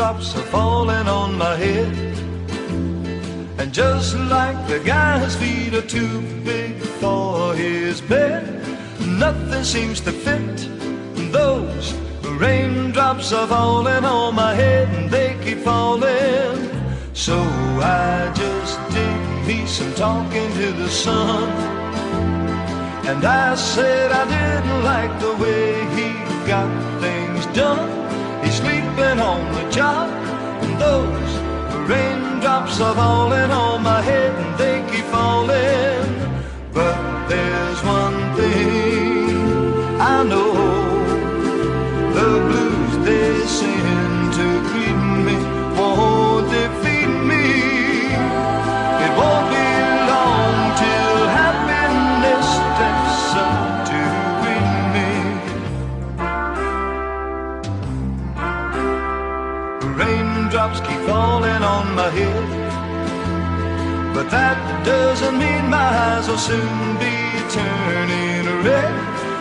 raindrops are falling on my head. And just like the guy's feet are too big for his bed, nothing seems to fit. Those raindrops are falling on my head, and they keep falling. So I just did me some talking to the sun, and I said I didn't like the way he got things done. He's sleeping on the job, and those raindrops are falling on my head, and they keep falling. But there's one thing I know, the blues they send to greet me won't defeat me. It won't be long till happiness steps up to greet me. Raindrops keep falling on my head, but that doesn't mean my eyes will soon be turning red.